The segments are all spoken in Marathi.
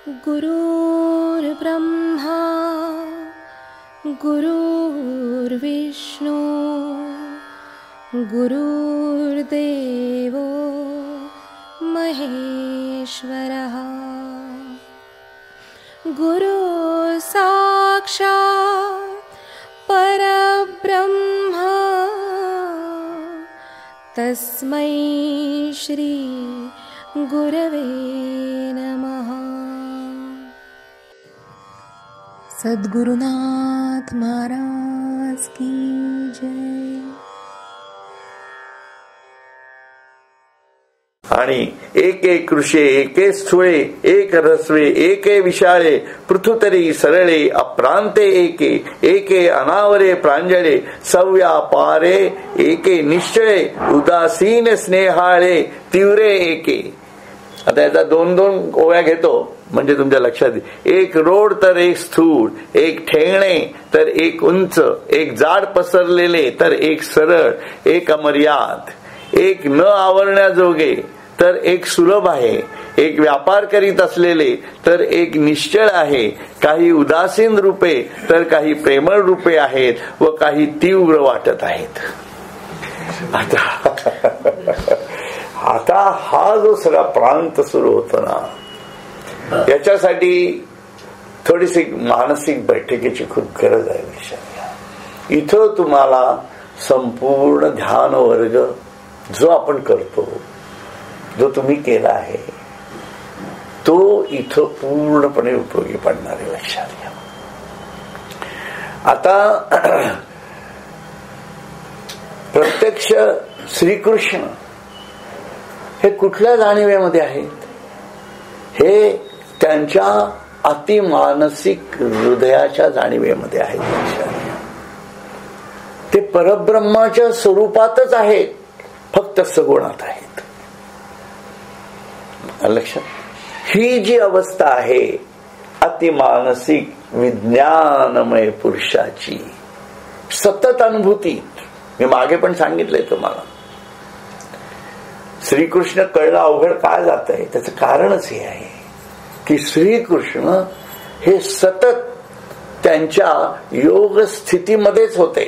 गुरुर्ब्रह्मा गुरुर्विष्णू गुरुर्देवो महेश्वरः गुरु साक्षात् परब्रह्म तस्मै श्री गुरवे नमः. सद्गुरुनाथ महाराज की जय. आणि एके कृषे एके स्थूळे एक रस्वे एके विशाळे पृथुतरी सरळे अप्रांते एके एके अनावरे प्रांजळे सव्यापारे एके निश्चळे उदासीन स्नेहाळे तीव्रे एके. आता याचा दोन दोन ओव्या घेतो म्हणजे तुमच्या लक्षात येईल. एक रोड तर एक स्थूळ, एक ठेंगणे तर एक उंच, एक जाड पसरलेले तर एक सरळ, एक अमर्याद, एक न आवरण्याजोगे तर एक सुलभ आहे, एक व्यापार करीत असलेले तर एक निश्चळ आहे, काही उदासीन रूपे तर काही प्रेमळ रूपे आहेत व काही तीव्र वाटत आहेत. आता हा जो सगळा प्रांत सुरू होतो ना, याच्यासाठी थोडीशी मानसिक बैठकीची खूप गरज आहे. इथं तुम्हाला संपूर्ण ध्यान वर्ग जो आपण करतो, जो तुम्ही केला आहे, तो इथं पूर्णपणे उपयोगी पडणार आहे. लक्षात घ्या. आता प्रत्यक्ष श्रीकृष्ण हे कुठल्या जाणीवेमध्ये आहेत? हे त्यांच्या अतिमानसिक हृदयाच्या जाणीवेमध्ये आहेत. लक्षात घ्या. ते परब्रह्माच्या स्वरूपातच आहेत, फक्त सगुणात आहेत. लक्षात. ही जी अवस्था आहे अतिमानसिक विज्ञानमय पुरुषाची सतत अनुभूती, मी मागे पण सांगितलंय तुम्हाला. श्रीकृष्ण कळलं अवघड काय जात आहे, त्याचं कारणच हे आहे की श्रीकृष्ण हे सतत त्यांच्या योग स्थितीमध्येच होते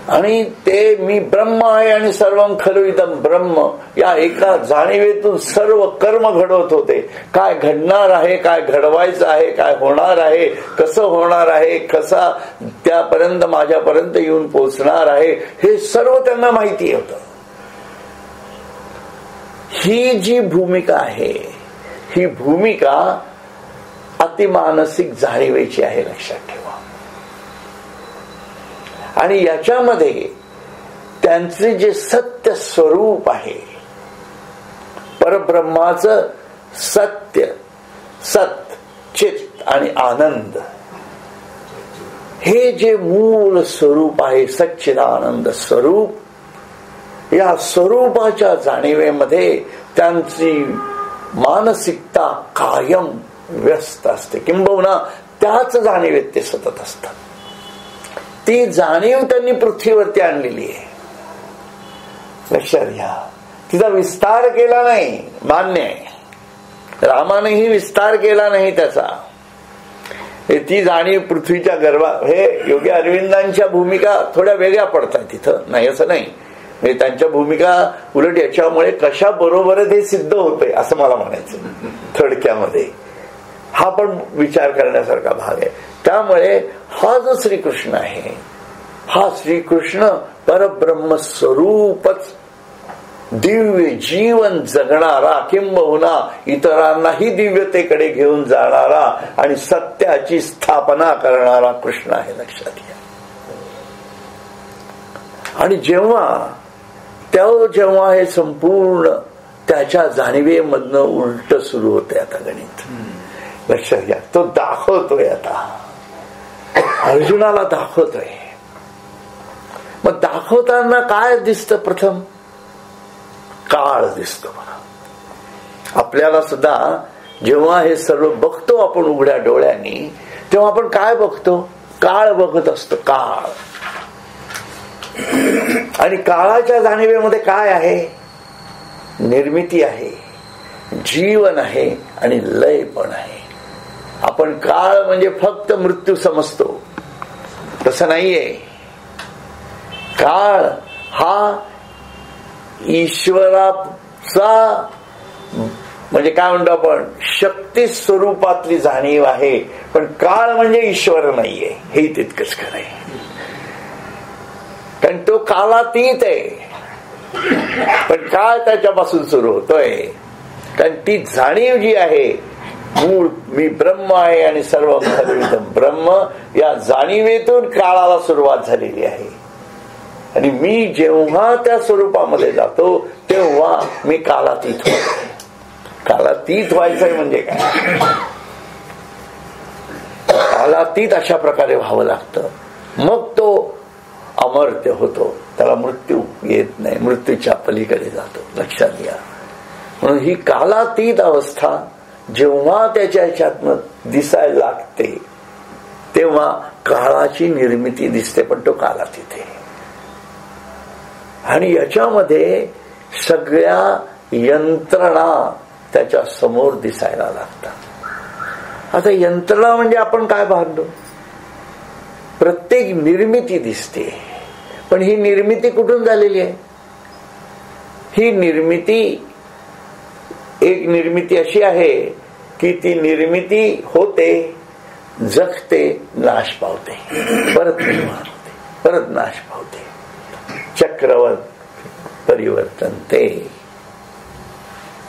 आणि ते मी ब्रह्म आहे आणि सर्वं खलु इदं ब्रह्म या एका जाणीवेतून सर्व कर्म घडवत होते. काय घडणार आहे, काय घडवायचं आहे, काय होणार आहे, कसं होणार आहे, कसा त्यापर्यंत माझ्यापर्यंत येऊन पोहोचणार आहे, हे सर्व त्यांना माहिती होतं. ही जी भूमिका आहे, ही भूमिका अतिमानसिक जाणीवेची आहे. लक्षात ठेवा. आणि याच्यामध्ये त्यांचे जे सत्य स्वरूप आहे, परब्रह्माचं सत्य, सत, चित आणि आनंद, हे जे मूळ स्वरूप आहे, सच्चिदानंद स्वरूप, या स्वरूपाच्या जाणीवेमध्ये त्यांची मानसिकता कायम व्यस्त असते. किंबहुना त्याच जाणीवेत ते सतत असतात. ती जाणीव त्यांनी पृथ्वीवरती आणलेली आहे. लक्षात घ्या. तिचा विस्तार केला नाही, मान्य आहे. रामानेही विस्तार केला नाही त्याचा. ती जाणीव पृथ्वीच्या गर्भात, हे योगी अरविंदांच्या भूमिका थोड्या वेगळ्या पडतात तिथं, नाही असं नाही. त्यांच्या भूमिका उलट याच्यामुळे कशा बरोबरच हे सिद्ध होतंय असं मला म्हणायचं थोडक्यामध्ये. हा पण विचार करण्यासारखा भाग आहे. त्यामुळे हा जो श्रीकृष्ण आहे, हा श्रीकृष्ण परब्रह्म स्वरूपच दिव्य जीवन जगणारा, किंबहुना इतरांनाही दिव्यतेकडे घेऊन जाणारा आणि सत्याची स्थापना करणारा कृष्ण आहे. लक्षात घ्या. आणि जेव्हा हे संपूर्ण त्याच्या जाणीवेमधनं उलट सुरू होते. आता गणित लक्षात घ्या. तो दाखवतोय, आता अर्जुनाला दाखवतोय. मग दाखवताना काय दिसतं? प्रथम काळ दिसतो. आपल्याला सुद्धा जेव्हा हे सर्व बघतो आपण उघड्या डोळ्यांनी, तेव्हा आपण काय बघतो? काळ बघत असतो. काळ. आणि काळाच्या जाणीवेमध्ये काय आहे? निर्मिती आहे, जीवन आहे आणि लय पण आहे. आपण काळ म्हणजे फक्त मृत्यू समजतो, तसं नाहीये. काळ हा ईश्वराचा म्हणजे काय म्हणतो आपण, शक्ती स्वरूपातली जाणीव आहे. पण काळ म्हणजे ईश्वर नाहीये, हे तितकंच खरं आहे. कारण तो कालातीत आहे, पण काळ त्याच्यापासून सुरू होतोय. कारण ती जाणीव जी आहे, मूळ मी ब्रह्म आहे आणि सर्व ब्रह्म, या जाणीवेतून काळाला सुरुवात झालेली आहे. आणि मी जेव्हा त्या स्वरूपामध्ये जातो तेव्हा मी कालातीत होतो. कालातीत व्हायचंय म्हणजे काय, कालातीत अशा प्रकारे व्हावं लागतं, मग तो अमर्त्य होतो, त्याला मृत्यू येत नाही, मृत्यूच्या पलीकडे जातो. लक्षात घ्या. म्हणून ही कालातीत अवस्था जेव्हा त्याच्या ह्याच्यातनं दिसायला लागते तेव्हा काळाची निर्मिती दिसते, पण तो कालातीत आहे. आणि याच्यामध्ये सगळ्या यंत्रणा त्याच्या समोर दिसायला लागतात. आता यंत्रणा म्हणजे आपण काय पाहतो, प्रत्येक निर्मिती दिसते, पण ही निर्मिती कुठून झालेली आहे? ही निर्मिती, एक निर्मिती अशी आहे की ती निर्मिती होते, जगते, नाश पावते, परत निर्माण होते, परत नाश पावते, चक्रवत परिवर्तन. ते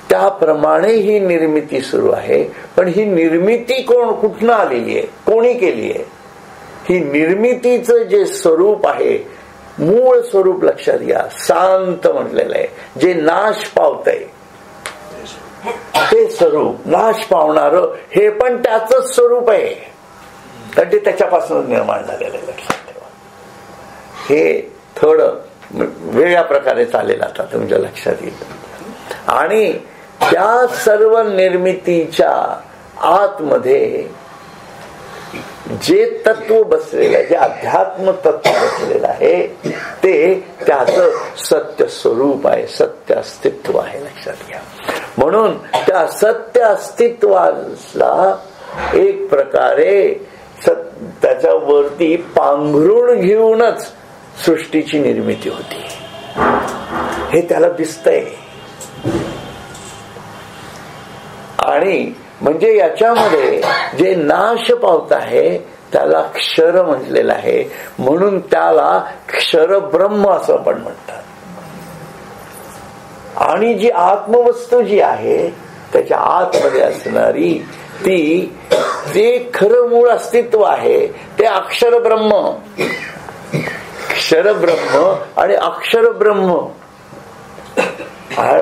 त्याप्रमाणे ही निर्मिती सुरू आहे. पण ही निर्मिती कुठनं आलेली आहे, कोणी केली आहे? ही निर्मितीचं जे स्वरूप आहे, मूळ स्वरूप लक्षात घ्या, शांत म्हटलेलं आहे, जे नाश पावतंय ते स्वरूप, नाश पावणार हे पण त्याच स्वरूप आहे, कारण ते त्याच्यापासून निर्माण झालेलं आहे. लक्षात ठेवा. हे थोडं वेगळ्या प्रकारे चालेल, आता तुमच्या लक्षात येईल. आणि त्या सर्व निर्मितीच्या आतमध्ये जे तत्व बसलेलं आहे, जे अध्यात्म तत्व बसलेलं आहे, ते त्याचं सत्य स्वरूप आहे, सत्य अस्तित्व आहे. लक्षात घ्या. म्हणून त्या सत्य अस्तित्वाला एक प्रकारे त्याच्यावरती पांघरून घेऊनच सृष्टीची निर्मिती होती, हे त्याला दिसतंय. आणि म्हणजे याच्यामध्ये जे नाश पावत आहे त्याला क्षर म्हटलेलं आहे, म्हणून त्याला क्षर ब्रह्म असं पण म्हणतात. आणि जी आत्मवस्तू जी आहे त्याच्या आतमध्ये असणारी ती, जे खरं मूळ अस्तित्व आहे ते अक्षर ब्रह्म, क्षर ब्रह्म आणि अक्षर ब्रह्म.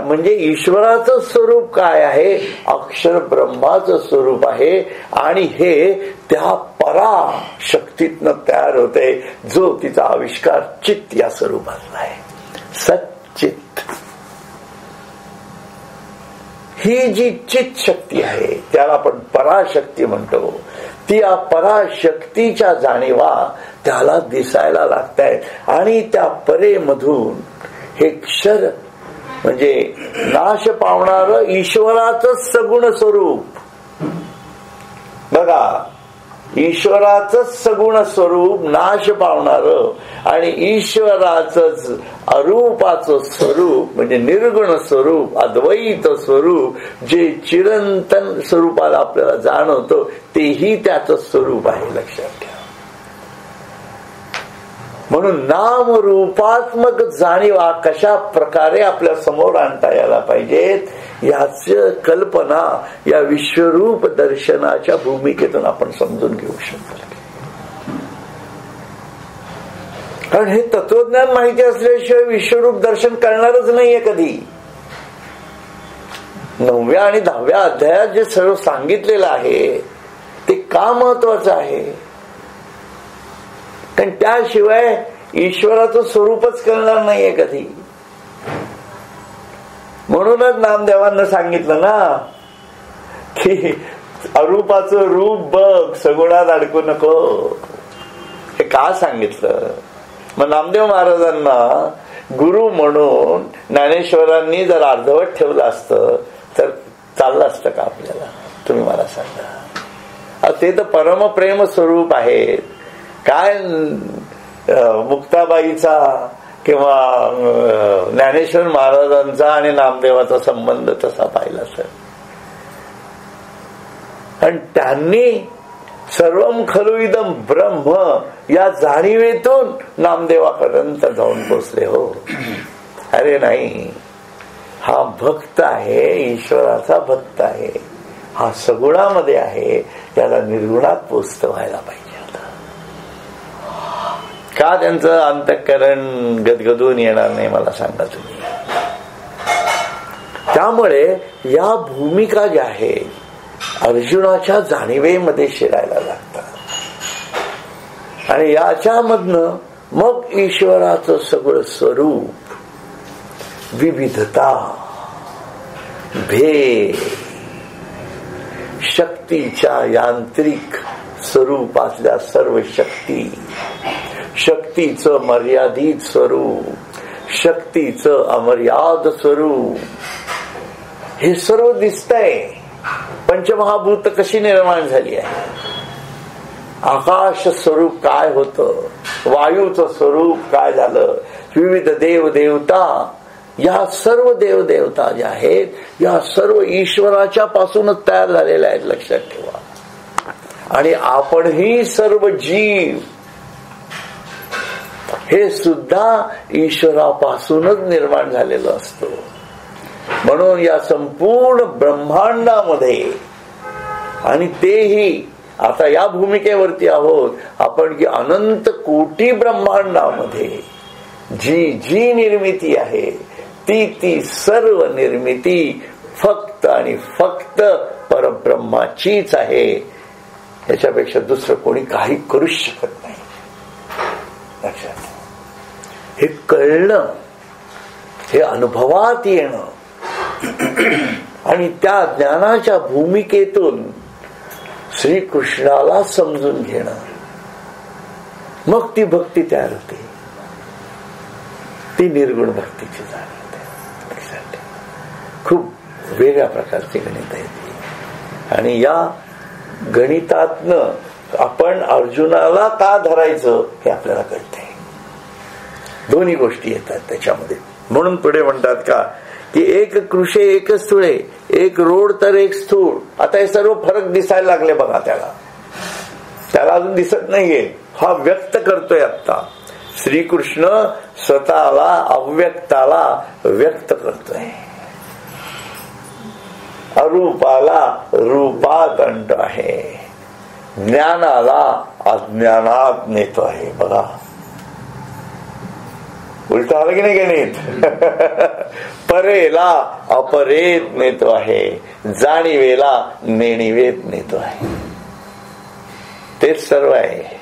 म्हणजे ईश्वराचं स्वरूप काय आहे, अक्षर ब्रह्माचं स्वरूप आहे. आणि हे त्या पराशक्तीतनं तयार होते, जो तिचा आविष्कार चित्त या स्वरूपातला आहे. सच्चित ही जी चित शक्ती आहे त्याला आपण पराशक्ती म्हणतो. ती या पराशक्तीच्या जाणीवा त्याला दिसायला लागतायत. आणि त्या परेमधून हे क्षर म्हणजे नाश पावणार ईश्वराचं सगुण स्वरूप. बघा, ईश्वराचं सगुण स्वरूप नाश पावणार आणि ईश्वराचं अरूपाचं स्वरूप म्हणजे निर्गुण स्वरूप, अद्वैत स्वरूप, जे चिरंतन स्वरूपाला आपल्याला जाणवतं, तेही त्याचं स्वरूप आहे. लक्षात घ्या. म्हणून नाम रूपात्मक जाणीवा कशा प्रकारे आपल्या समोर आणता यायला पाहिजेत, याची कल्पना या विश्वरूप दर्शनाच्या भूमिकेतून आपण समजून घेऊ शकतो. कारण हे तत्वज्ञान माहिती असल्याशिवाय विश्वरूप दर्शन करणारच नाहीये कधी. 9व्या आणि 10व्या अध्यायात जे सर्व सांगितलेलं आहे ते का महत्वाचं आहे, कारण त्याशिवाय ईश्वराचं स्वरूपच कळणार नाहीये कधी. म्हणूनच नामदेवांना सांगितलं ना की अरूपाचं रूप बघ, सगुणात अडकू नको. हे का सांगितलं? मग नामदेव महाराजांना गुरु म्हणून ज्ञानेश्वरांनी जर अर्धवट ठेवलं असतं तर सांगा. ते तर परमप्रेम स्वरूप आहेत. काय मुक्ताबाईचा किंवा ज्ञानेश्वर महाराजांचा आणि नामदेवाचा संबंध तसा पाहिला सर. आणि त्यांनी सर्वम खलु इदम ब्रह्म या जाणीवेतून नामदेवापर्यंत जाऊन पोचले. हो, अरे नाही, हा भक्त आहे, ईश्वराचा भक्त आहे, हा सगुणामध्ये आहे, त्याला निर्गुणात पोचत व्हायला पाहिजे. आता का त्यांचं अंतःकरण गदगदून येणार नाही मला सांगा तुम्ही. त्यामुळे या भूमिका ज्या आहेत अर्जुनाच्या जाणीवेमध्ये शिरायला लागतात आणि याच्यामधनं मग ईश्वराचं सगळं स्वरूप, विविधता, भेद, शक्तीच्या यांत्रिक स्वरूपातल्या सर्व शक्ती, शक्तीचं मर्यादित स्वरूप, शक्तीचं अमर्याद स्वरूप, हे सर्व दिसतंय. पंचमहाभूत कशी निर्माण झाली आहे, आकाश स्वरूप काय होतं, वायूचं स्वरूप काय झालं, विविध देवदेवता, या सर्व देवदेवता ज्या आहेत या सर्व ईश्वराच्या पासूनच तयार झालेल्या आहेत, लक्षात ठेवा. आणि आपणही सर्व जीव हे सुद्धा ईश्वरापासूनच निर्माण झालेलं असतं. म्हणून या संपूर्ण ब्रह्मांडामध्ये, आणि तेही आता या भूमिकेवरती आहोत आपण की अनंत कोटी ब्रह्मांडामध्ये जी जी निर्मिती आहे ती सर्व निर्मिती फक्त आणि फक्त परब्रह्माचीच आहे. याच्यापेक्षा दुसरं कोणी काही करूच शकत नाही. लक्षात हे कळणं, हे अनुभवात येणं आणि त्या ज्ञानाच्या भूमिकेतून श्रीकृष्णाला समजून घेणं, मग ती भक्ती तयार होते. ती निर्गुण भक्तीची जाण होते. लक्षात ठेवा, खूप वेगळ्या प्रकारची गणित आहे ती. आणि या गणितातनं आपण अर्जुनाला का धरायचं हे आपल्याला कळतंय. दोन्ही गोष्टी येतात त्याच्यामध्ये. म्हणून पुढे म्हणतात का की एक कृषे एक स्थूळे, एक रोड तर एक स्थूळ. आता हे सर्व फरक दिसायला लागले बघा. त्याला अजून दिसत नाहीये, हा व्यक्त करतोय. आता श्रीकृष्ण स्वतःला अव्यक्ताला व्यक्त करतोय, अरूपाला रूपात आणतो आहे, ज्ञानाला अज्ञानात नेतो आहे. बघा उलट आलं की नाही गणित. परेला अपरेत नेतो आहे, जाणीवेला नेणीवेत नेतो आहे. तेच सर्व आहे.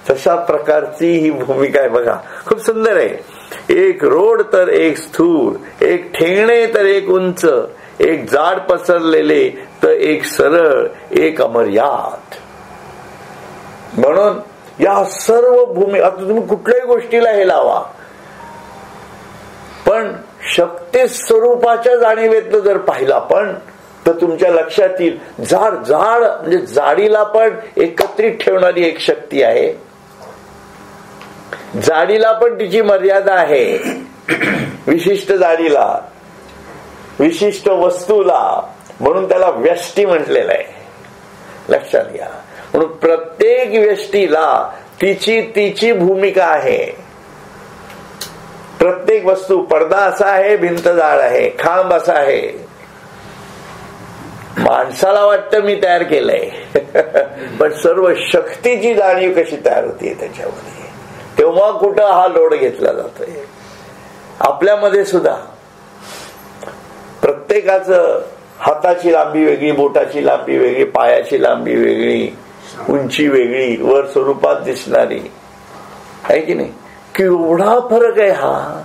तशा प्रकारची ही भूमिका आहे बघा. खूप सुंदर आहे. एक रोड तर एक स्थूळ, एक ठेंगणे तर एक उंच, एक जाड पसरलेले तर एक सरळ, एक अमर्याद. म्हणून या सर्व भूमी, आता तुम्ही कुठल्याही गोष्टीला हे लावा, पण शक्ती स्वरूपाच्या जाणीवेतनं जर पाहिला पण तर तुमच्या लक्षात येईल जाड जाड म्हणजे जाडीला पण एकत्रित ठेवणारी एक शक्ती आहे. जाडीला पण तिची मर्यादा आहे. विशिष्ट जाडीला, विशिष्ट वस्तूला, म्हणून त्याला व्यष्टी म्हटलेलं आहे. लक्षात घ्या. म्हणून प्रत्येक व्यष्टीला तिची तिची भूमिका आहे. प्रत्येक वस्तू, पडदा असा आहे, भिंत जाड आहे, खांब असा आहे. माणसाला वाटतं मी तयार केलंय, पण सर्व शक्तीची जाणीव कशी तयार होतीये त्याच्यामध्ये, तेव्हा कुठं हा लोड घेतला जातोय. आपल्यामध्ये सुद्धा प्रत्येकाचं हाताची लांबी वेगळी, बोटाची लांबी वेगळी, पायाची लांबी वेगळी, उंची वेगळी, वर स्वरूपात दिसणारी आहे की नाही. केवढा फरक आहे हा.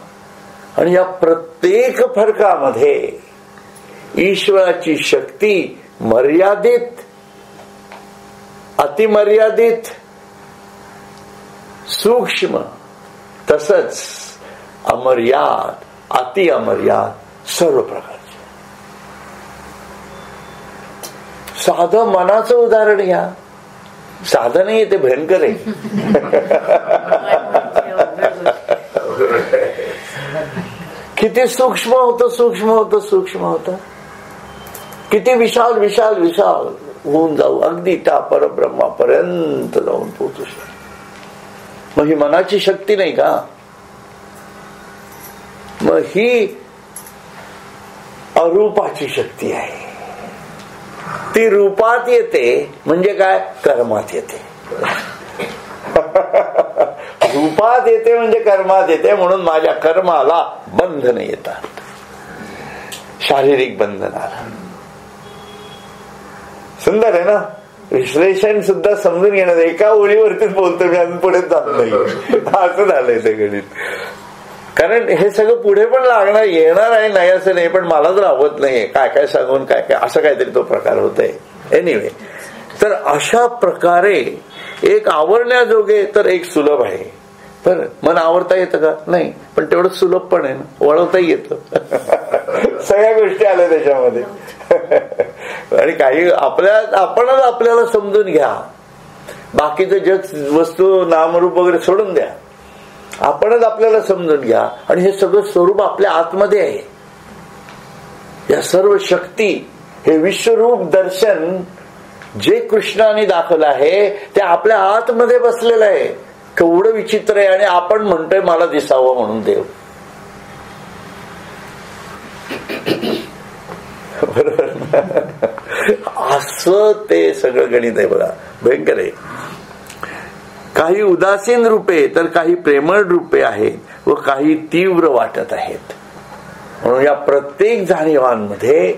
आणि या प्रत्येक फरकामध्ये ईश्वराची शक्ती मर्यादित, अतिमर्यादित, सूक्ष्म, तसंच अमर्याद, अति अमर्याद, सर्व प्रकारचे. साधं मनाचं उदाहरण घ्या. साधं नाही, ते भयंकर आहे. किती सूक्ष्म होतं, सूक्ष्म होतं, सूक्ष्म होतं. किती विशाल विशाल विशाल होऊन जाऊ, अगदी त्या परब्रह्मापर्यंत जाऊन पोहोचू शकतो. मग ही मनाची शक्ती नाही का? मग ही अरूपाची शक्ती आहे. ती रूपात येते म्हणजे काय? कर्मात येते. रूपात येते म्हणजे कर्मात येते. म्हणून माझ्या कर्माला बंधन येतात, शारीरिक बंधनाला. सुंदर आहे ना? विश्लेषण सुद्धा समजून घेण्याचं. एका ओळीवरतीच बोलतो मी, अजून पुढे जात नाही. असं झालंय ते गणित. कारण हे सगळं पुढे पण लागणार, येणार आहे, नाही असं नाही, पण मलाच राहत नाहीये. काय काय सांगून काय काय असं काहीतरी तो प्रकार होतोय. एनिवे, तर अशा प्रकारे एक आवडण्याजोगे तर एक सुलभ आहे. बरं, मन आवडता येतं का? नाही, पण तेवढं सुलभ पण आहे ना, वळवताही येतं. सगळ्या गोष्टी आल्या त्याच्यामध्ये. आणि काही आपणच आपल्याला समजून घ्या. बाकीचं जग, वस्तू, नामरूप वगैरे सोडून द्या. आपणच आपल्याला समजून घ्या. आणि हे सगळं स्वरूप आपल्या आतमध्ये आहे. या सर्व शक्ती, हे विश्वरूप दर्शन जे कृष्णाने दाखवलं आहे ते आपल्या आतमध्ये बसलेलं आहे. केवढं विचित्र आहे. आणि आपण म्हणतोय मला दिसावं म्हणून देव. बरोबर, असं ते सगळं गणित आहे बघा. भयंकर आहे. काही उदासीन रूपे तर काही प्रेमळ रूपे आहेत व काही तीव्र वाटत आहेत. म्हणून या प्रत्येक जाणीवांमध्ये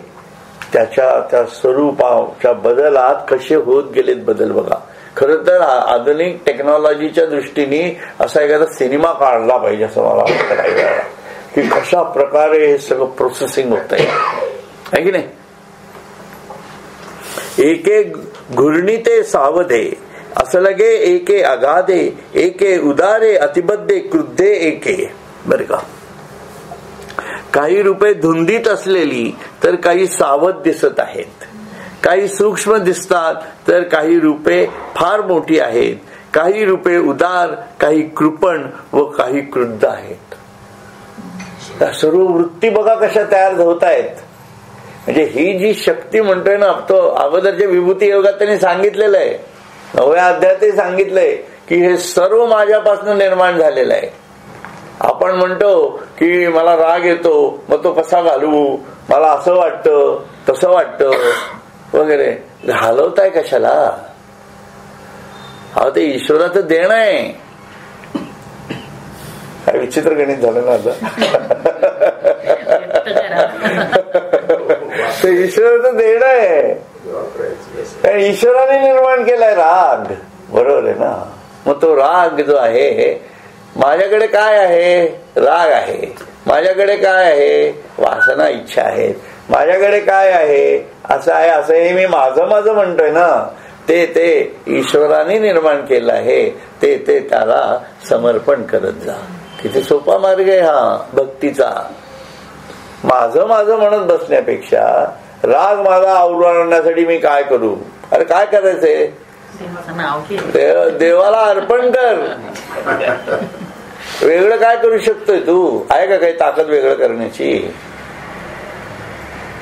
त्या स्वरूपाच्या बदलात कसे होत गेलेत बदल बघा. खरं तर आधुनिक टेक्नॉलॉजीच्या दृष्टीने असा एखादा सिनेमा काढला पाहिजे असं मला वाटतं काही वेळा, की कशा प्रकारे हे सगळं प्रोसेसिंग होत आहे की नाही. एके घूर्णिते सावधे असं लगे, एके अगाधे, एके उदारे अतिबद्धे क्रुद्धे एके. बरं का, काही रूपे धुंदीत असलेली तर काही सावध दिसत आहेत. काही सूक्ष्म दिसतात तर काही रूपे फार मोठी आहेत. काही रूपे उदार, काही कृपण व काही क्रुद्ध आहेत. सर्व वृत्ती बघा कशा तयार होत आहेत. म्हणजे ही जी शक्ती म्हणतोय ना, तो अगोदरच्या विभूती योगात त्यांनी सांगितलेलं आहे. 9व्या अध्यायातही सांगितलंय की हे सर्व माझ्यापासून निर्माण झालेलं आहे. आपण म्हणतो की मला राग येतो, मग तो कसा घालवू, मला असं वाटतं, तसं वाटतं वगैरे. घालवताय कशाला? अहो, ते ईश्वराचं देणं आहे. काय विचित्र गणित झालं ना आता. ते ईश्वराचं देणं आहे. ईश्वराने निर्माण केलाय राग. बरोबर आहे ना. मग तो राग जो आहे, माझ्याकडे काय आहे? राग आहे. माझ्याकडे काय आहे? वासना, इच्छा आहेत. माझ्याकडे काय आहे? असं आहे. असं हे मी माझं म्हणतोय ना. ते ईश्वराने निर्माण केलं आहे. ते त्याला समर्पण करत जा. किती सोपा मार्ग आहे हा भक्तीचा. माझं म्हणत बसण्यापेक्षा राग माझा आवरण्यासाठी मी काय करू? अरे काय करायचंय? देवाला अर्पण कर. वेगळं काय करू शकतोय तू? आहे का काही ताकद वेगळं करण्याची?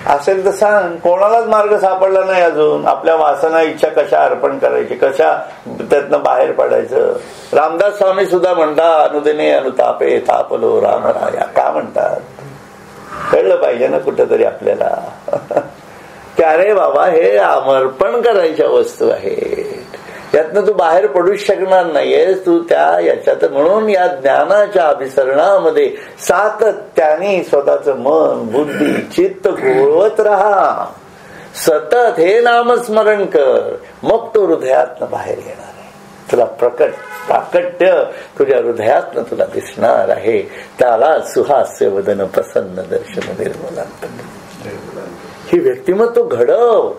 असेल तर सांग. कोणालाच मार्ग सापडला नाही अजून. आपल्या वासना, इच्छा कशा अर्पण करायची, कशा त्यातनं बाहेर पडायचं. रामदास स्वामी सुद्धा म्हणतात, अनुदिने अनुतापे तापलो राम राया. का म्हणतात? कळलं पाहिजे ना कुठंतरी आपल्याला की अरे बाबा, हे अर्पण करायच्या वस्तू आहेत. यातनं तू बाहेर पडूच शकणार नाहीयेस. तू त्या याच्यात. म्हणून या ज्ञानाच्या अभिसरणामध्ये सातत्याने स्वतःचं मन, बुद्धी, चित्त घोळवत राहा. सतत हे नामस्मरण कर. मग तो हृदयातनं बाहेर येणार आहे. तुला प्राकट्य तुझ्या हृदयातनं तुला दिसणार आहे. त्याला सुहास्य वदन प्रसन्न दर्शन निर्मलांत. ही व्यक्तिमत्व घडव.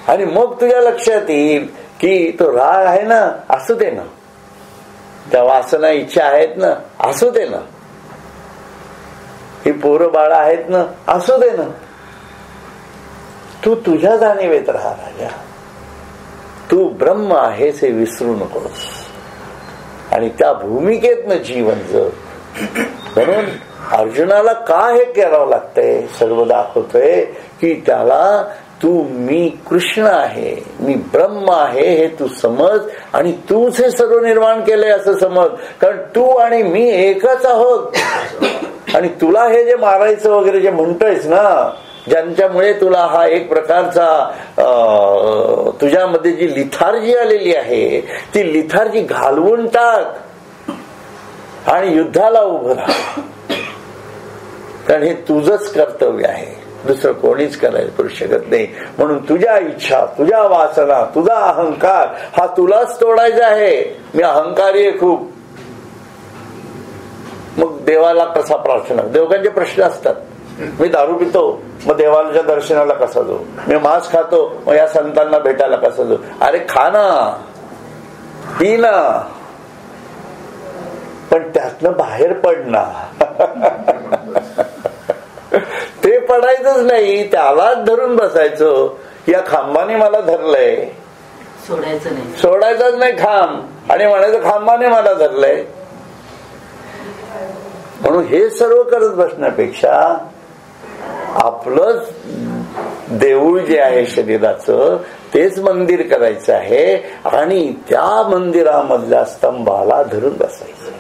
आणि मग तुझ्या लक्षात येईल की तो राग आहे ना, असू दे ना. त्या वासना, इच्छा आहेत ना, असू दे ना. ही पोरं बाळा आहेत ना, असू दे ना. तू तुझ्या जाणीवेत राहा राजा. तू ब्रह्म आहेस हे विसरू नकोस आणि त्या भूमिकेतनं जीवन जग. म्हणून अर्जुनाला का हे करावं लागतंय, सर्व दाखवतोय की त्याला तू मी कृष्ण आहे, मी ब्रह्म आहे हे तू समज आणि तूच हे सर्व निर्माण केलंय असं समज. कारण तू आणि मी एकच आहोत. आणि तुला हे जे मारायचं वगैरे जे म्हणतोयस ना, ज्यांच्यामुळे तुला हा एक प्रकारचा तुझ्यामध्ये जी लिथार्जी आलेली आहे ती लिथार्जी घालवून टाक आणि युद्धाला उभं राहा. कारण हे तुझंच कर्तव्य आहे, दुसरं कोणीच करायला करू शकत नाही. म्हणून तुझ्या इच्छा, तुझ्या वासना, तुझा अहंकार हा तुलाच तोडायचा आहे. मी अहंकारी आहे खूप, मग देवाला कसा प्रार्थना. देवकांचे प्रश्न असतात. मी दारू पितो, मग देवाच्या दर्शनाला कसा जाऊ. मी मांस खातो, मग या संतांना भेटायला कसा जाऊ. अरे खा ना, पी ना, पण त्यातनं बाहेर पड ना. ते पडायचंच नाही, त्यालाच धरून बसायचं. या खांबाने मला धरलंय, सोडायचंच नाही खांब आणि म्हणायचं खांबाने मला धरलंय. म्हणून हे सर्व करत बसण्यापेक्षा आपलंच देऊळ जे आहे शरीराचं तेच मंदिर करायचं आहे आणि त्या मंदिरामधल्या स्तंभाला धरून बसायचं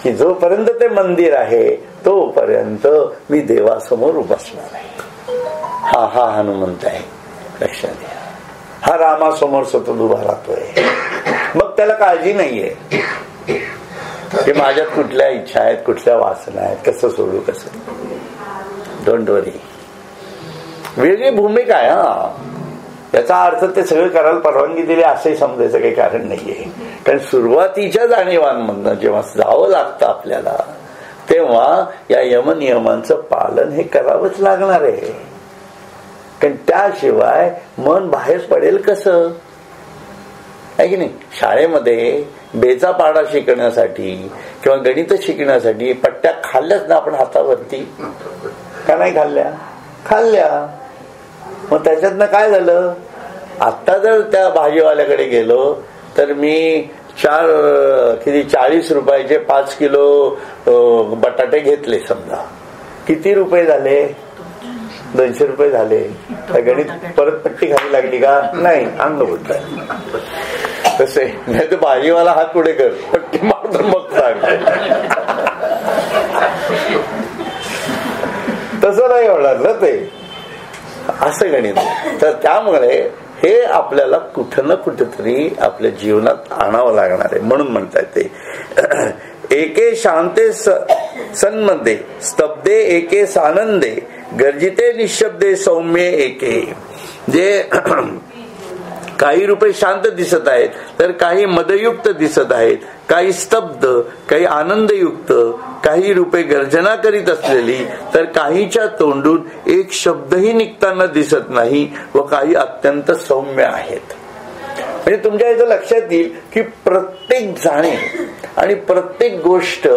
की जोपर्यंत ते मंदिर आहे तोपर्यंत मी देवासमोर बसणार आहे. हा हनुमंत आहे, लक्षात घ्या. हा रामासमोर सतत उभा राहतोय. मग त्याला काळजी नाहीये की माझ्यात कुठल्या इच्छा आहेत, कुठल्या वासना आहेत, कसं सोडू, कसं. डोंट वरी. वेगळी भूमिका आहे. याचा अर्थ ते सगळं करायला परवानगी दिली असंही समजायचं काही कारण नाहीये. कारण सुरुवातीच्या जाणीवांमधनं जेव्हा जावं लागतं आपल्याला तेव्हा या यमनियमांचं पालन हे करावंच लागणार आहे. कारण त्याशिवाय मन बाहेर पडेल कसं, आहे की नाही. शाळेमध्ये बेचा पाडा शिकण्यासाठी किंवा गणित शिकण्यासाठी पट्ट्या खाल्ल्याच ना आपण हातावरती, का नाही खाल्ल्या? खाल्ल्या. मग त्याच्यातनं काय झालं. आता जर त्या भाजीवाल्याकडे गेलो तर मी 40 रुपयाचे 5 किलो बटाटे घेतले समजा, किती रुपये झाले? 200 रुपये झाले. गणित परत पट्टी खाली लागली का? नाही, अंग बोलताय तसे. नाही तर भाजीवाला हात पुढे कर, पट्टी मारतो मग सांग. तसं नाही होणार ना ते, असं गणित. तर त्यामुळे हे आपल्याला कुठं ना कुठेतरी आपल्या जीवनात आणावं लागणार आहे. म्हणून म्हणतात ते एके शांते सन्मध्ये स्तब्धे एके सानंदे गर्जिते निशब्दे सौम्ये एके. जे काही रूपे शांत दिसत आहेत तर काही मदयुक्त दिसत आहेत, काही स्तब्ध, काही आनंदयुक्त, काही रूपे गर्जना करीत असलेली तर काहीच्या तोंडून एक शब्दही निघताना दिसत नाही व काही अत्यंत सौम्य आहेत. म्हणजे तुमच्या इथं लक्षात येईल की प्रत्येक जाणीव आणि प्रत्येक गोष्ट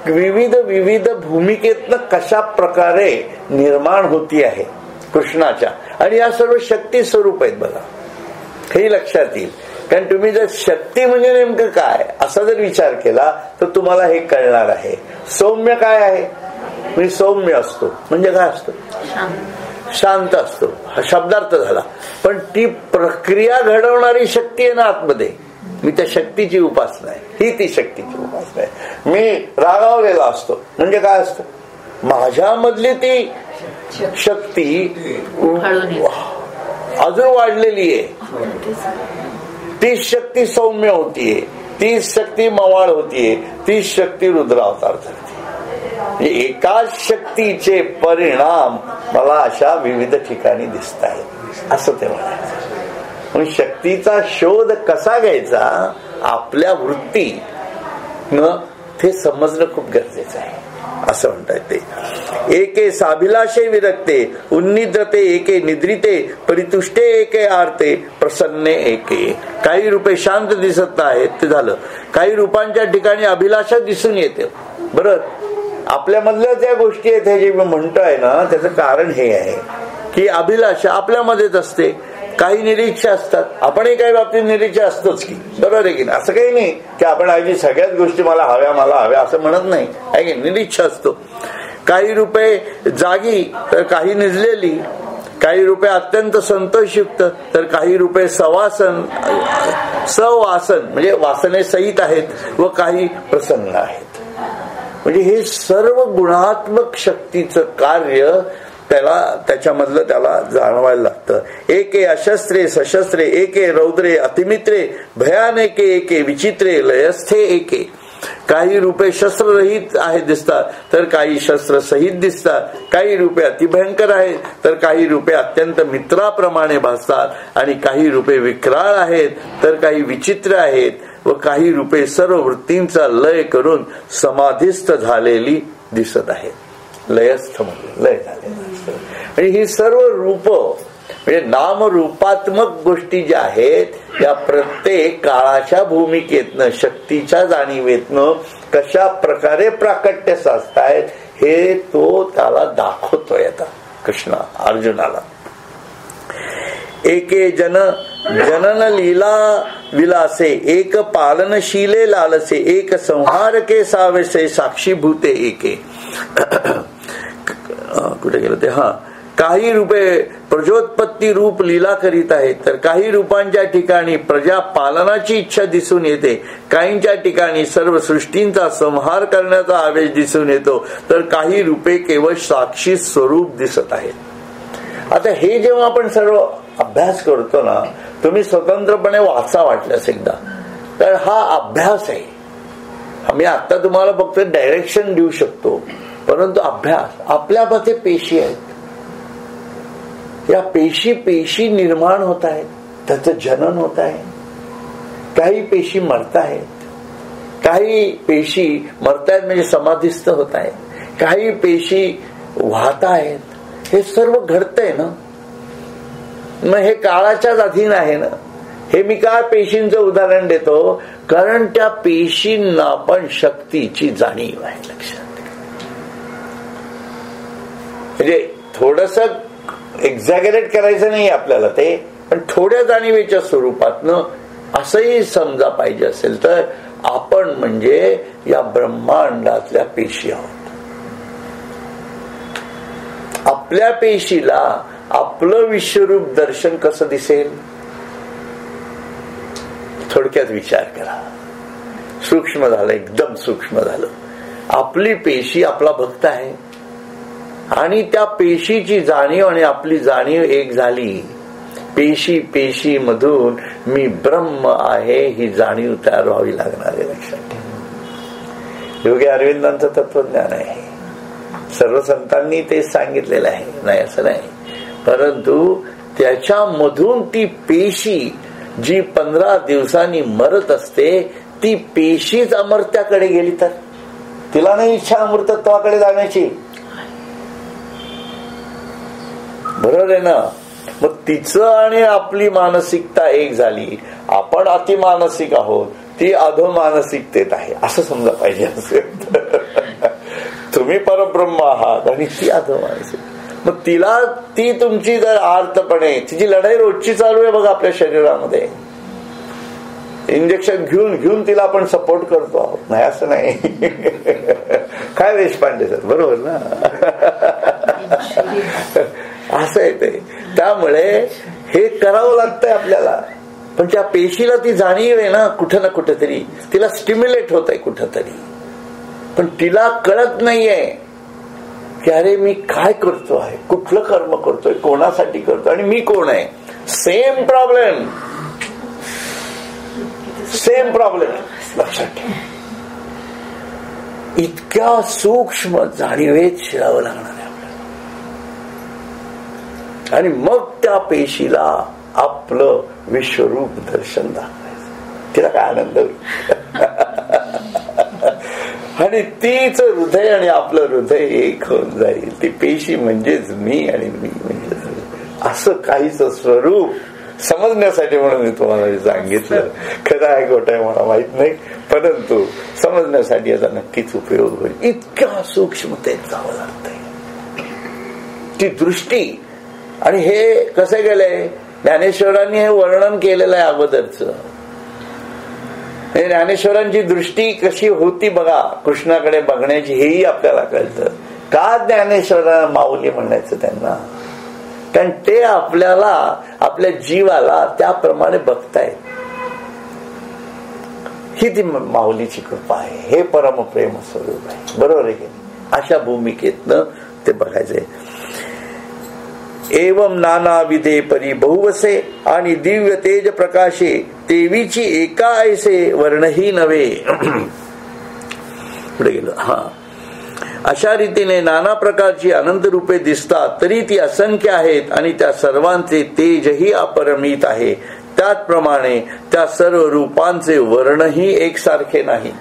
विविध भूमिकेतनं कशा प्रकारे निर्माण होती आहे कृष्णाच्या. आणि या सर्व शक्ती स्वरूप आहेत बघा, हे लक्षात येईल. कारण तुम्ही जर शक्ती म्हणजे नेमकं काय असा जर विचार केला तर तुम्हाला हे कळणार आहे. सौम्य काय आहे? मी सौम्य असतो म्हणजे काय असतो? शांत असतो, हा शब्दार्थ झाला. पण ती प्रक्रिया घडवणारी शक्ती आहे ना आतमध्ये, मी त्या शक्तीची उपासना आहे. ही ती शक्तीची उपासना आहे. मी रागावलेला असतो म्हणजे काय असतं? माझ्यामधली ती शक्ती अजून वाढलेली आहे. ती शक्ती सौम्य होतीये, ती शक्ती मवाळ होतीये, ती शक्ती रुद्रावतार धरते. एकाच शक्तीचे परिणाम मला अशा विविध ठिकाणी दिसत आहेत असं ते म्हणायचं. म्हणून शक्तीचा शोध कसा घ्यायचा आपल्या वृत्ती न ते समजणं खूप गरजेचं आहे असं म्हणतात ते. एके साभिलाषे विरक्ते उन्निद्रते एके निद्रिते परितुष्टे एके आरते प्रसन्ने एके. काही रूपे शांत दिसत आहेत ते झालं. काही रूपांच्या ठिकाणी अभिलाषा दिसून येते. बरोबर, आपल्यामधल्या ज्या गोष्टी आहेत हे जे मी म्हणतोय ना त्याचं कारण हे आहे की अभिलाषा आपल्यामध्येच असते. काही निरीक्षा असतात, आपणही काही बाबतीत निरीक्षा असतोच की, बरोबर आहे की नाही? असं काही नाही की आपण आधी सगळ्याच गोष्टी मला हव्या असं म्हणत नाही, आहे की निरीक्षा असतो. काही रूपे जागी तर काही निजलेली, काही रूपे अत्यंत संतोषयुक्त तर काही रूपे सवासन म्हणजे वासने सहित आहेत व काही प्रसन्न आहेत. म्हणजे हे सर्व गुणात्मक शक्तीचं कार्य त्याच्यामधलं त्याला जाणवायला लागतं. एके अशस्त्रे सशस्त्रे, एके रौद्रे अतिमित्रे, भयानेके एके विचित्रे, लयस्थे एके. काही रूपे शस्त्ररहित आहेत दिसतात तर काही शस्त्र सहित दिसतात. काही रूपे अतिभयंकर आहेत तर काही रूपे अत्यंत मित्राप्रमाणे भासतात. आणि काही रूपे विक्राळ आहेत तर काही विचित्र आहेत व काही रूपे सर्व वृत्तींचा लय करून समाधिस्थ झालेली दिसत आहेत. लयस्थ म्हणजे लय झालेलं असतं. म्हणजे ही सर्व रूप म्हणजे नामरूपात्मक गोष्टी ज्या आहेत या प्रत्येक काळाच्या भूमिकेतनं, शक्तीच्या जाणीवेतनं कशा प्रकारे प्राकट्य साधतायत हे तो त्याला दाखवतोय आता कृष्णा अर्जुनाला. एके जनन लीला विलासे, एक पालनशीले लालसे, एक संहारके सावेसे, साक्षीभूते एके. कुठे गेलं ते? काही रूपे प्रजोत्पत्ती रूप लीला करीत आहेत तर काही रूपांच्या ठिकाणी प्रजा पालनाची इच्छा दिसून येते. काहींच्या ठिकाणी सर्व सृष्टींचा संहार करण्याचा आवेश दिसून येतो तर काही रूपे केवळ साक्षी स्वरूप दिसत आहेत. आता हे जेव्हा आपण सर्व अभ्यास करतो ना, तुम्ही स्वतंत्रपणे वाचा वाटल्यास एकदा, तर हा अभ्यास आहे. आम्ही आता तुम्हाला फक्त डायरेक्शन देऊ शकतो, परंतु अभ्यास आपल्यामध्ये पेशी आहेत. या पेशी निर्माण होत आहेत, त्याचं जनन होत आहे. काही पेशी मरत आहेत, काही पेशी मरतायत म्हणजे समाधिस्थ होत आहेत, काही पेशी वाहत आहेत. हे सर्व घडतंय ना, मग हे काळाच्याच अधीन आहे ना. हे मी काय पेशींचं उदाहरण देतो, कारण त्या पेशींना पण शक्तीची जाणीव आहे. लक्षात म्हणजे थोडस एक्झॅगरेट करायचं नाही आपल्याला ते, पण थोड्या जाणीवेच्या स्वरूपातनं असंही समजा पाहिजे असेल तर आपण म्हणजे या ब्रह्मांडातल्या पेशी आहोत. आपल्या पेशीला आपलं विश्वरूप दर्शन कसं दिसेल, थोडक्यात विचार करा. सूक्ष्म झालं, एकदम सूक्ष्म झालं. आपली पेशी आपला भक्त आहे आणि त्या पेशीची जाणीव आणि आपली जाणीव एक झाली. पेशी मधून मी ब्रह्म आहे ही जाणीव तयार व्हावी लागणार आहे. लक्षात ठेवा. योगी अरविंदांचं तत्वज्ञान आहे. सर्व संतांनी ते सांगितलेलं आहे, नाही असं नाही. परंतु त्याच्यामधून ती पेशी जी 15 दिवसांनी मरत असते, ती पेशीच अमर्त्याकडे गेली तर तिला नाही इच्छा अमृतत्वाकडे जाण्याची. बरोबर आहे ना. मग तिचं आणि आपली मानसिकता एक झाली. आपण अतिमानसिक आहोत, ती अधोमानसिकतेत आहे असं समजा पाहिजे असेल. तुम्ही परब्रह्म आहात आणि ती अधोमानसिक. मग तिला ती तुमची जर आर्तपणे, तिची लढाई रोजची चालू आहे बघा आपल्या शरीरामध्ये. इंजेक्शन घेऊन तिला आपण सपोर्ट करतो आहोत, नाही असं नाही. काय देशपांडे सर, बरोबर ना. असं आहे ते. त्यामुळे हे करावं लागतंय आपल्याला. पण त्या पेशीला ती जाणीव आहे ना, कुठं ना कुठेतरी तिला स्टिम्युलेट होत आहे कुठंतरी, पण तिला कळत नाहीये की अरे मी काय करतो आहे, कुठलं कर्म करतोय, कोणासाठी करतोय आणि मी कोण आहे. सेम प्रॉब्लेम लक्षात ठेवा. इतक्या सूक्ष्म जाणीवेत शिरावं लागणार आहे आपल्याला. आणि मग त्या पेशीला आपलं विश्वरूप दर्शन दाखवायचं. तिला काय आनंद होईल. आणि तीच हृदय आणि आपलं हृदय एक होऊन जाईल. ती पेशी म्हणजेच मी आणि मी म्हणजे असं काहीच स्वरूप समजण्यासाठी म्हणून मी तुम्हाला सांगितलं. खरं आहे खोटं आहे मला माहित नाही, परंतु समजण्यासाठी याचा नक्कीच उपयोग होईल. इतक्या सूक्ष्मतेत जावं लागतंय. ती दृष्टी आणि हे कसं केलंय, ज्ञानेश्वरांनी हे वर्णन केलेलं आहे अगोदरच. ज्ञानेश्वरांची दृष्टी कशी होती बघा कृष्णाकडे बघण्याची, हेही आपल्याला कळतं. का ज्ञानेश्वरांना माऊली म्हणायचं त्यांना? कारण ते आपल्याला, आपल्या जीवाला त्याप्रमाणे बघतायत. ही ती माऊलीची कृपा आहे, हे परमप्रेम स्वरूप आहे. बरोबर आहे की? अशा भूमिकेतनं ते बघायचंय. एवं नाना विधे परी बहुवसे आणि दिव्य तेज प्रकाशे देवीची एका ऐसे वर्णही नव्हे. पुढे गेलो. अशा रीतीने नाना प्रकारची अनंत रूपे दिसतात, तरी ती असंख्य आहेत आणि त्या सर्वांचे तेजही अपरिमित आहे. त्याचप्रमाणे त्या सर्व रूपांचे वर्णही एकसारखे नाही.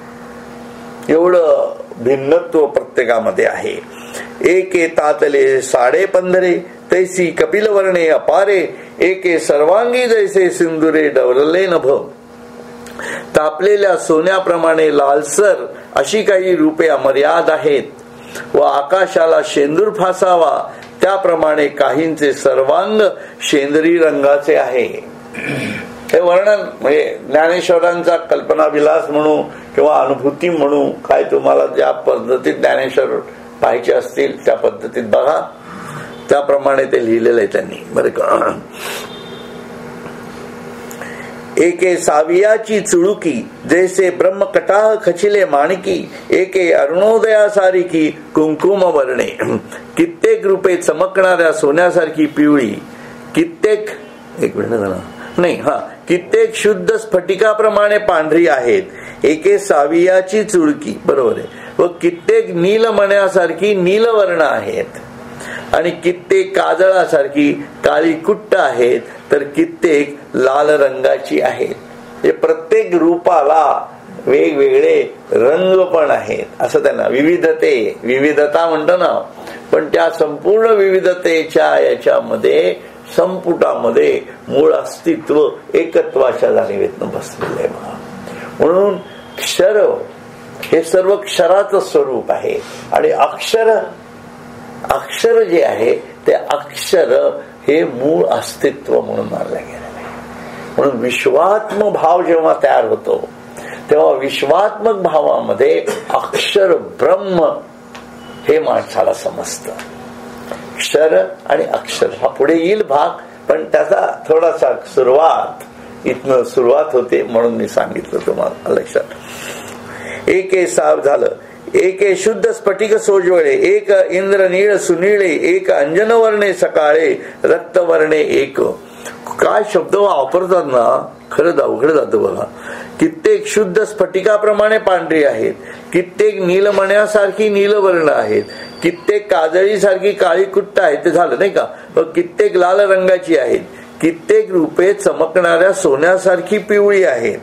एवढं भिन्नत्व प्रत्येकामध्ये आहे. एके तातले साडे पंधरे तैसी कपिल वर्णे अपारे, एके सर्वांगी जैसे सिंदुरे डवरले नभ. तापलेल्या सोन्याप्रमाणे लालसर अशी काही रूपे अमर्याद आहेत व आकाशाला शेंदूर फासावा त्याप्रमाणे काहींचे सर्वांग शेंदरी रंगाचे आहे. हे वर्णन म्हणजे ज्ञानेश्वरांचा कल्पनाविलास म्हणू किंवा अनुभूती म्हणू, काय तुम्हाला ज्या पद्धतीत ज्ञानेश्वर पाहायचे असतील त्या पद्धतीत बघा, त्याप्रमाणे ते लिहिलेलं आहे त्यांनी. बरं का? एके सावियाची चुळुकी जैसे ब्रह्मकटाह खचिले माणकी, एके अरुणोदयासारखी कुंकुम वर्णे. कित्येक रूपे चमकणाऱ्या सोन्यासारखी पिवळी, कित्येक कित्येक शुद्ध स्फटिकाप्रमाणे पांढरी आहेत. एके सावियाची चुळकी, बरोबर आहे, व कित्येक नीलमण्यासारखी नीलवर्ण आहेत आणि कित्येक काजळासारखी काळी कुट्ट आहेत, तर कित्येक लाल रंगाची आहेत. हे प्रत्येक रूपाला वेगवेगळे रंग पण आहेत असं त्यांना विविधता म्हणतो ना. पण त्या संपूर्ण विविधतेच्या याच्यामध्ये संपुटामध्ये मूळ अस्तित्व एकत्वाच्या जाणीवेतनं बसलेलं आहे. म्हणून क्षर हे सर्व क्षराचं स्वरूप आहे आणि अक्षर जे आहे ते अक्षर हे मूळ अस्तित्व म्हणून मानलं गेलेलं आहे. म्हणून विश्वात्म भाव जेव्हा तयार होतो तेव्हा विश्वात्मक भावामध्ये अक्षर ब्रह्म हे माणसाला समजतं. क्षर आणि अक्षर हा पुढे येईल भाग, पण त्याचा थोडासा इथनं सुरुवात होते म्हणून मी सांगितलं तुम्हाला लक्षात. एके साव झालं, एके शुद्ध स्फटिक सोजवळे, एक इंद्रनीळ सुनीळे, एक अंजनवर्णे सकाळे, रक्तवर्णे एक. काय शब्द वापरतात ना, खरंच अवघड जातं बघा. कित्येक शुद्ध स्फटिकाप्रमाणे पांढरी आहेत, कित्येक नीलमण्यासारखी नीलवर्ण आहेत, कित्येक काजळीसारखी काळी कुट्ट आहेत, ते झालं नाही का. कित्येक लाल रंगाची आहेत, कित्येक रूपे चमकणाऱ्या सोन्यासारखी पिवळी आहेत.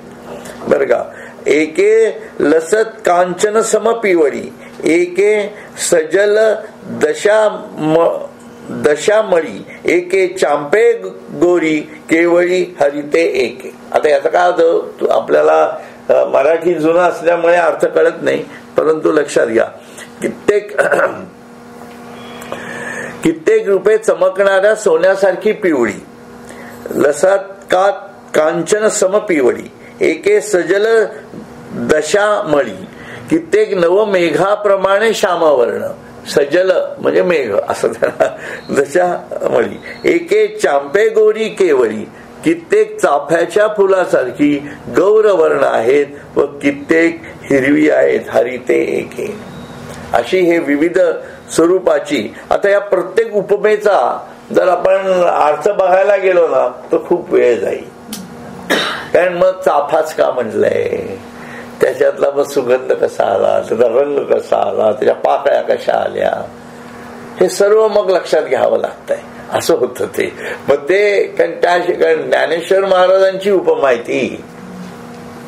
बरं का. एके लसत कांचन समपिवळी, एके सजल दशामळी, एके चांपे गोरी केवळी हरिते एके. आता याचा काय होतं, आपल्याला मराठी जुना असल्यामुळे अर्थ कळत नाही, परंतु लक्षात घ्या. कित्येक रूपे चमकणाऱ्या सोन्यासारखी पिवळी, लसात कांचन समपिवळी, एके सजल दशामळी, कित्येक नव मेघाप्रमाणे श्यामवर्ण. सजल म्हणजे मेघ असं त्याला दशामळी. एके चांपे गोरी केवळी, कित्येक चाफ्याच्या फुलासारखी गौरवर्ण आहेत व कित्येक हिरवी आहेत हरिते एके. अशी हे विविध स्वरूपाची. आता या प्रत्येक उपमेचा जर आपण अर्थ बघायला गेलो ना तर खूप वेळ जाईल. कारण मग चाफाच का म्हटलंय, त्याच्यातला मग सुगंध कसा आला, त्याचा रंग कसा आला, त्याच्या पाकळ्या कशा आल्या, हे सर्व मग लक्षात घ्यावं लागतंय. असं होतं ते. मग ते कारण ज्ञानेश्वर महाराजांची उपमा आहे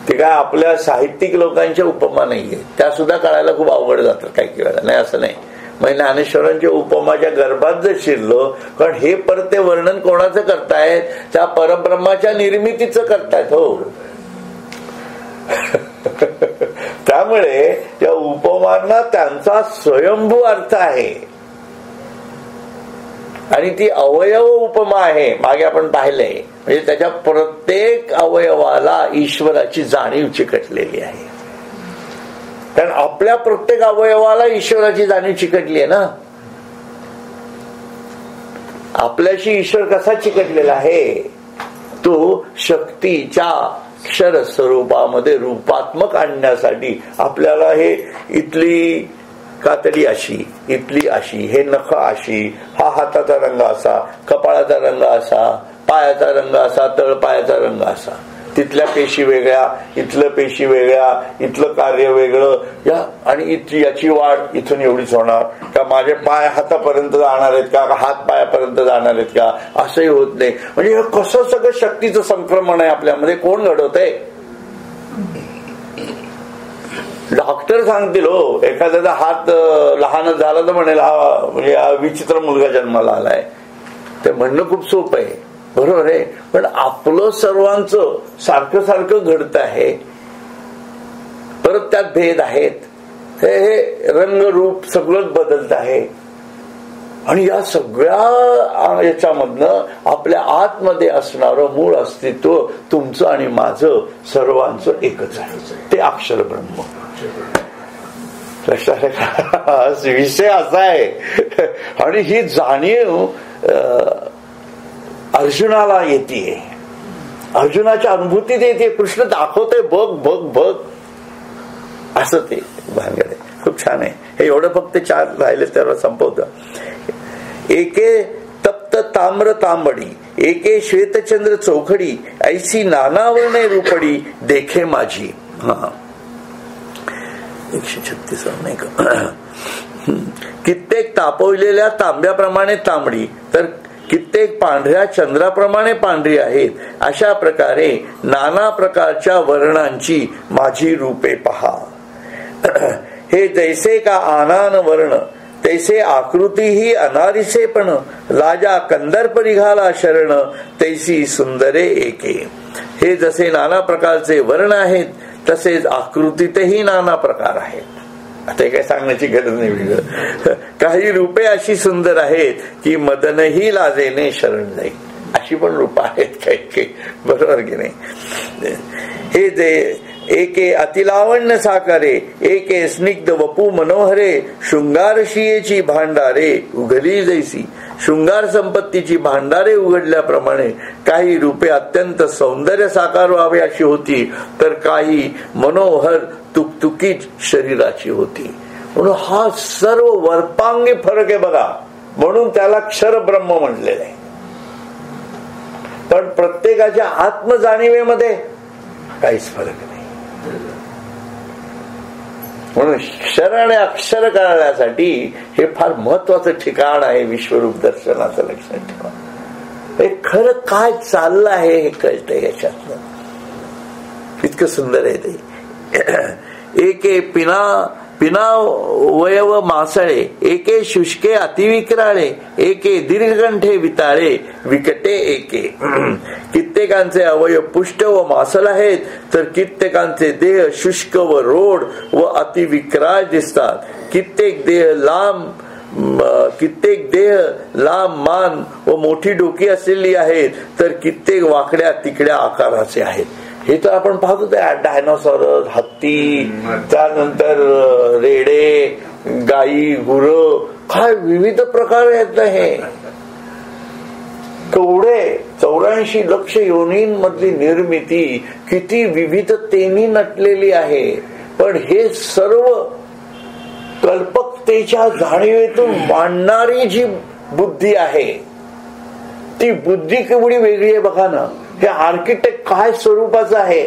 ती काय आपल्या साहित्यिक लोकांच्या उपमा नाहीये. त्या सुद्धा कळायला खूप अवघड जातात काही वेळा. नाही असं नाही, मग ज्ञानेश्वरांच्या उपमाच्या गर्भात जर शिरलो, कारण हे परत ते वर्णन कोणाचं करतायत, त्या परब्रह्माच्या निर्मितीचं करतायत. हो, त्यामुळे त्या उपमांना त्यांचा स्वयंभू अर्थ आहे. आणि ती अवयव उपमा आहे. मागे आपण पाहिलंय, म्हणजे त्याच्या प्रत्येक अवयवाला ईश्वराची जाणीव चिकटलेली आहे. कारण आपल्या प्रत्येक अवयवाला ईश्वराची जाणीव चिकटली आहे ना. आपल्याशी ईश्वर कसा चिकटलेला आहे, तो शक्तीच्या क्षर स्वरूपामध्ये रूपात्मक आणण्यासाठी आपल्याला हे इथली कातडी अशी, इथली अशी, हे नख अशी, हा हाताचा रंग असा, कपाळाचा रंग असा, पायाचा रंग असा, तळपायाचा रंग असा, तिथल्या पेशी वेगळ्या, इथलं पेशी वेगळ्या, इथलं कार्य वेगळं, या आणि याची वाढ इथून एवढीच होणार का, माझे पाय हातापर्यंत जाणार आहेत का, हात पायापर्यंत जाणार आहेत का, असंही होत नाही. म्हणजे हे कसं सगळं शक्तीचं संक्रमण आहे आपल्यामध्ये. कोण घडवतंय? डॉक्टर सांगतील हो, एखाद्याचा हात लहानच झाला तर म्हणेल हा म्हणजे हा विचित्र मुलगा जन्माला आलाय. ते म्हणणं खूप सोपं आहे, बरोबर आहे. पण आपलं सर्वांचं सारखं सारखं घडत आहे, परत त्यात भेद आहेत, हे रंग रूप सगळंच बदलत आहे. आणि या सगळ्या याच्यामधनं आपल्या आतमध्ये असणारं मूळ अस्तित्व तुमचं आणि माझं सर्वांचं एकच आहे, ते अक्षर ब्रह्म. विषय असा आहे. आणि ही जाणीव अर्जुनाला येते, अर्जुनाच्या अनुभूतीत येते. कृष्ण दाखवते, बघ बघ बघ, असं ते भानगड आहे. खूप छान आहे हे. एवढं फक्त 4 राहिले तर संपवतं. एके तप्त ताम्र तांबडी, एके श्वेतचंद्र चौखडी, ऐसी नानावर्णे रूपडी देखे माझी. 136 नाही का. कित्येक तापवलेल्या तांब्याप्रमाणे तांबडी, तर कित्येक पांढऱ्या चंद्राप्रमाणे पांढरी आहेत. अशा प्रकारे नाना प्रकारच्या वर्णांची माझी रूपे पहा. हे जैसे का आनान वर्ण, तैसे आकृतीही अनारिसे पण, लाजा कंदर्प निघाला शरण, तैसी सुंदरे एके. हे जसे नाना प्रकारचे वर्ण आहेत, तसेच आकृतीतही नाना प्रकार आहेत. आता काही सांगण्याची गरज नाही वेगळं. काही रूपे अशी सुंदर आहेत की मदनही लाजेने शरण जाईल. अशी पण रूप आहेत काही काही, बरोबर की नाही. हे जे एके अतिलावण्य साकारे, एके स्निग्ध वपू मनोहरे, शृंगारशियेची भांडारे उघडली जैसी. शृंगार संपत्तीची भांडारे उघडल्याप्रमाणे काही रूपे अत्यंत सौंदर्य साकार व्हावे अशी होती, तर काही मनोहर तुकतुकीत शरीराची होती. म्हणून हा सर्व वर्पांगी फरक आहे बघा, म्हणून त्याला क्षर ब्रह्म म्हटलेलं आहे. पण प्रत्येकाच्या आत्मजाणीवेमध्ये काहीच फरक नाही. म्हणून क्षर आणि अक्षर करण्यासाठी हे फार महत्वाचं ठिकाण आहे विश्वरूप दर्शनाचं. लक्षात ठेवा, हे खरं काय चाललं आहे हे कळतंय याच्यातलं. इतकं सुंदर आहे ते. एके पिना वयव मासळे, एके शुष्के अतिविक्राळे, एके दीर्घकंठे विताळे विकटे एके. कित्येकांचे अवयव पुष्ट व मासल आहेत, तर कित्येकांचे देह शुष्क व रोड व अतिविक्राळ दिसतात. कित्येक देह लांब मान व मोठी डोकी असलेली आहेत, तर कित्येक वाकड्या तिकड्या आकाराचे आहेत. हे तर आपण पाहतो ते डायनोसॉरस, हत्ती, त्यानंतर रेडे, गाई, गुरं, काय विविध प्रकार आहेत. हे केवढे 84 लक्ष योनींमधली निर्मिती किती विविधतेने नटलेली आहे. पण हे सर्व कल्पकतेच्या जाणीवेतून मांडणारी जी बुद्धी आहे, ती बुद्धी केवढी वेगळी आहे बघा ना. हे आर्किटेक्ट काय स्वरूपाचं आहे,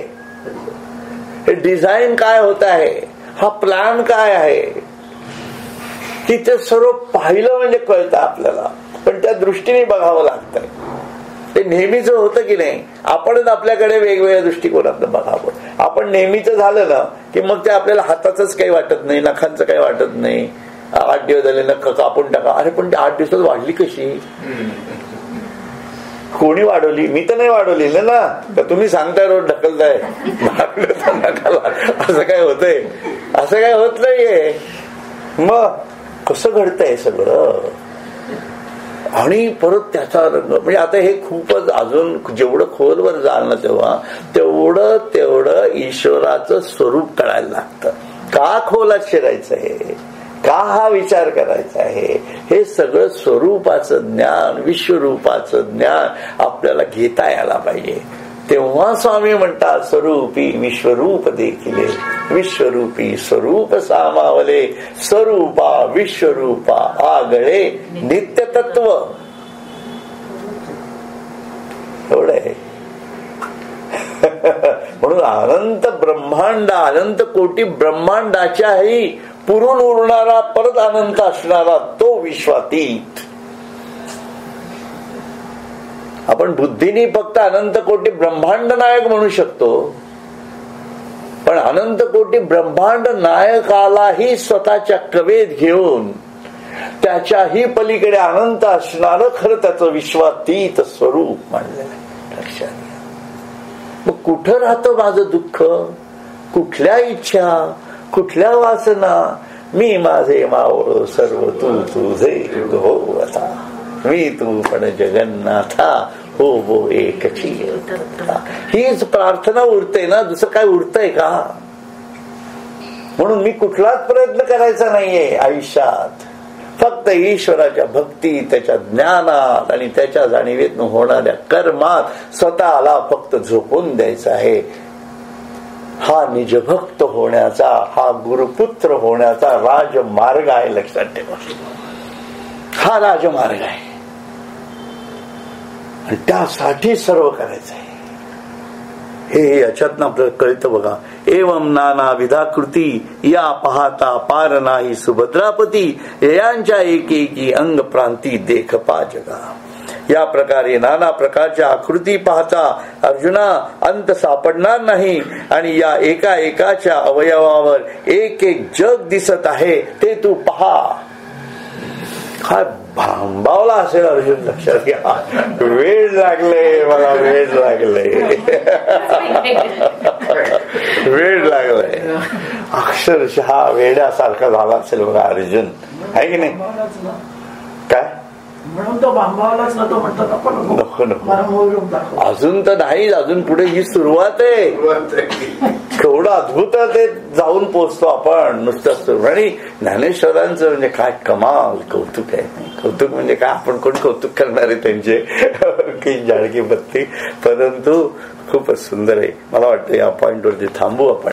हे डिझाईन काय होत आहे, हा प्लॅन काय आहे, की ते सर्व पाहिलं म्हणजे कळतं आपल्याला. पण त्या दृष्टीने बघावं लागतंय. ते नेहमीच होतं की नाही, आपणच आपल्याकडे वेगवेगळ्या दृष्टिकोनातून बघावं. आपण नेहमीच झालं ना की मग ते आपल्याला हाताच काही वाटत नाही, नखांचं काही वाटत नाही. 8 दिवस झाले नख कापून टाका. अरे पण ते 8 दिवसात वाढली कशी, कोणी वाढवली? मी तर नाही वाढवलेलं ना. तर तुम्ही सांगताय रोज ढकलताय नकाला, असं काय होतंय? असं काय होत नाहीये. मग कसं घडतंय सगळं? आणि परत त्याचा रंग, म्हणजे आता हे खूपच अजून जेवढं खोलवर जाणं तेवढं ईश्वराचं स्वरूप कळायला लागतं. का खोलात शिरायचं आहे, का हा विचार करायचा आहे, हे सगळं स्वरूपाचं ज्ञान, विश्वरूपाचं ज्ञान आपल्याला घेता यायला पाहिजे. तेव्हा स्वामी म्हणतात स्वरूपी विश्वरूप देखिले, विश्वरूपी स्वरूप सामावले, स्वरूपा विश्वरूपा आगळे नित्य तत्व. एवढं आहे. म्हणून अनंत ब्रह्मांड, अनंत कोटी ब्रह्मांडाच्याही पुरून उरणारा, परत अनंत असणारा तो विश्वातीत. आपण बुद्धीने फक्त अनंत कोटी ब्रह्मांड नायक म्हणू शकतो, पण अनंत कोटी ब्रह्मांड नायकालाही स्वतःच्या कवेत घेऊन त्याच्याही पलीकडे अनंत असणार खरं त्याचं विश्वातीत स्वरूप मानलेलं आहे. लक्षात घ्या. मग कुठं राहतं माझं दुःख, कुठल्या इच्छा, कुठल्या वासना? मी माझे मावळ सर्व तू तुझे हो आता, मी तू पण जगन्नाथा हो वो एकची. हीच प्रार्थना उरते ना, दुसरं काय उरतंय का? म्हणून मी कुठलाच प्रयत्न करायचा नाहीये आयुष्यात. फक्त ईश्वराच्या भक्ती, त्याच्या ज्ञानात आणि त्याच्या जाणीवेतून होणाऱ्या कर्मात स्वतःला फक्त झोपून द्यायचं आहे. हा निजभक्त होण्याचा, हा गुरुपुत्र होण्याचा राजमार्ग आहे. लक्षात ठेवा, हा राजमार्ग आहे आणि त्यासाठी सर्व करायचं आहे. हे याच्यातनं आपल्याला कळतं बघा. एवं नाना विधाकृती या पाहता पार नाही सुभद्रापती, यांच्या एकेकी अंग प्रांती देख पा जगा. या प्रकारे नाना प्रकारच्या आकृती पाहता अर्जुना अंत सापडणार नाही, आणि या एका एकाच्या अवयवावर एक एक जग दिसत आहे ते तू पहा. हा भांबावला असेल अर्जुन. लक्षात घ्या, वेळ लागले मला, वेळ लागले, वेळ लागलाय. अक्षरशः वेड्यासारखा झाला असेल बघा अर्जुन, आहे की नाही? काय म्हणून तो बांबावलाच ना, तो म्हणतो नको नको, अजून तर नाही, अजून पुढे ही सुरुवात आहे. केवढं अद्भुत ते जाऊन पोचतो आपण नुसतं. आणि ज्ञानेश्वरांचं म्हणजे काय कमाल कौतुक आहे. कौतुक म्हणजे काय, आपण कोण कौतुक करणारे त्यांचे की जाडकी बत्ती, परंतु खूपच सुंदर आहे. मला वाटतं या पॉइंटवरती थांबू आपण.